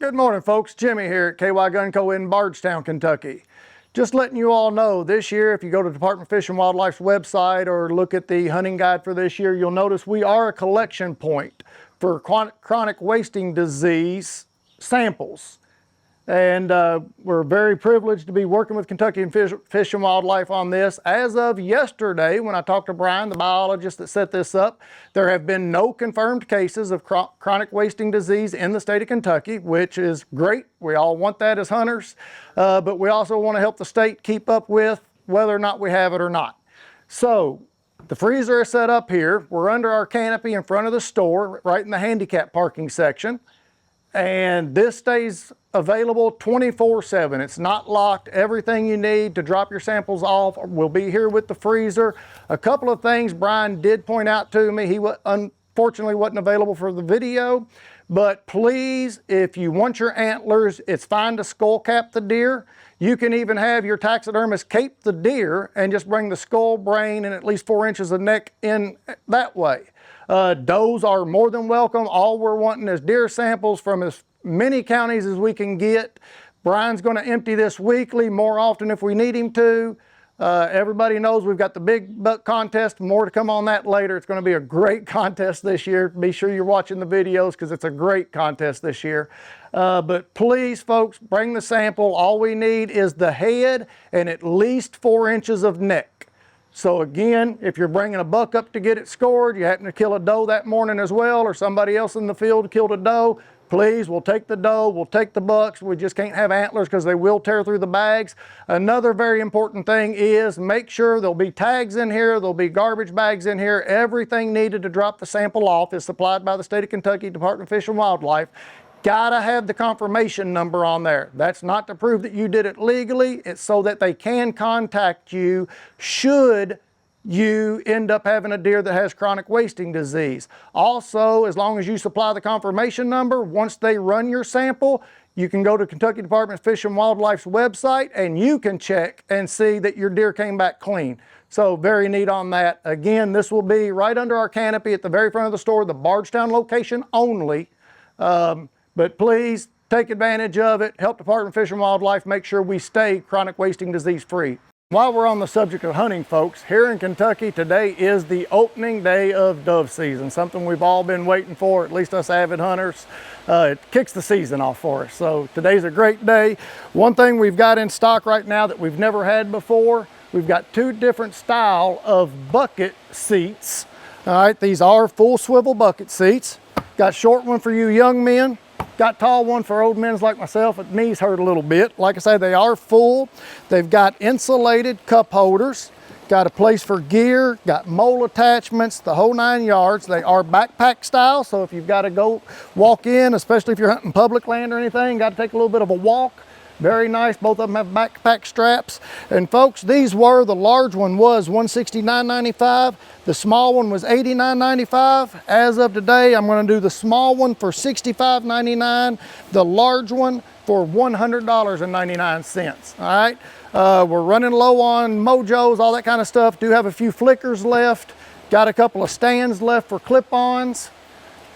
Good morning, folks. Jimmy here at KY Gun Co. in Bardstown, Kentucky. Just letting you all know, this year, if you go to Department of Fish and Wildlife's website or look at the hunting guide for this year, you'll notice we are a collection point for chronic wasting disease samples. And we're very privileged to be working with Kentucky Fish and Wildlife on this. As of yesterday, when I talked to Brian, the biologist that set this up, there have been no confirmed cases of chronic wasting disease in the state of Kentucky, which is great. We all want that as hunters, but we also want to help the state keep up with whether or not we have it or not. So the freezer is set up here. We're under our canopy in front of the store, right in the handicap parking section. And this stays available 24/7. It's not locked. Everything you need to drop your samples off will be here with the freezer. A couple of things Brian did point out to me. He unfortunately wasn't available for the video, but please, if you want your antlers, it's fine to skull cap the deer. You can even have your taxidermist cape the deer and just bring the skull, brain, and at least 4 inches of neck in that way. Does are more than welcome. All we're wanting is deer samples from as many counties as we can get. Brian's going to empty this weekly, more often if we need him to. Everybody knows we've got the big buck contest. More to come on that later. It's going to be a great contest this year. Be sure you're watching the videos because it's a great contest this year. But please, folks, bring the sample. All we need is the head and at least 4 inches of neck. So again, if you're bringing a buck up to get it scored, you happen to kill a doe that morning as well, or somebody else in the field killed a doe, please, we'll take the doe, we'll take the bucks. We just can't have antlers because they will tear through the bags. Another very important thing is make sure there'll be tags in here, there'll be garbage bags in here. Everything needed to drop the sample off is supplied by the state of Kentucky Department of Fish and Wildlife. Gotta have the confirmation number on there. That's not to prove that you did it legally. It's so that they can contact you should you end up having a deer that has chronic wasting disease. Also, as long as you supply the confirmation number, once they run your sample, you can go to Kentucky Department of Fish and Wildlife's website and you can check and see that your deer came back clean. So very neat on that. Again, this will be right under our canopy at the very front of the store, the Bardstown location only. But please take advantage of it. Help Department of Fish and Wildlife make sure we stay chronic wasting disease free. While we're on the subject of hunting, folks, here in Kentucky today is the opening day of dove season, something we've all been waiting for, at least us avid hunters. It kicks the season off for us. So today's a great day. One thing we've got in stock right now that we've never had before, we've got 2 different style of bucket seats. All right, these are full swivel bucket seats. Got short one for you young men. Got tall one for old men like myself. But knees hurt a little bit. Like I say, they are full. They've got insulated cup holders. Got a place for gear. Got mole attachments, the whole 9 yards. They are backpack style, so if you've got to go walk in, especially if you're hunting public land or anything, got to take a little bit of a walk. Very nice. Both of them have backpack straps. And folks, these were, the large one was $169.95. The small one was $89.95. As of today, I'm going to do the small one for $65.99. The large one for $100.99. All right. We're running low on mojos, all that kind of stuff. Do have a few flickers left. Got a couple of stands left for clip-ons.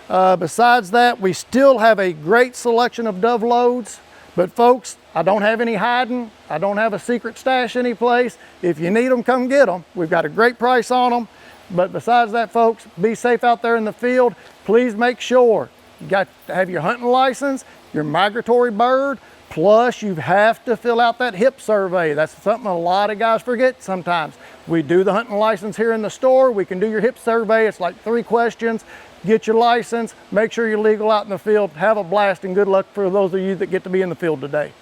Besides that, we still have a great selection of dove loads. But folks, I don't have any hiding. I don't have a secret stash anyplace. If you need them, come get them. We've got a great price on them. But besides that, folks, be safe out there in the field. Please make sure you got to have your hunting license, your migratory bird, plus you have to fill out that hip survey. That's something a lot of guys forget sometimes. We do the hunting license here in the store. We can do your hip survey. It's like 3 questions. Get your license, make sure you're legal out in the field. Have a blast and good luck for those of you that get to be in the field today.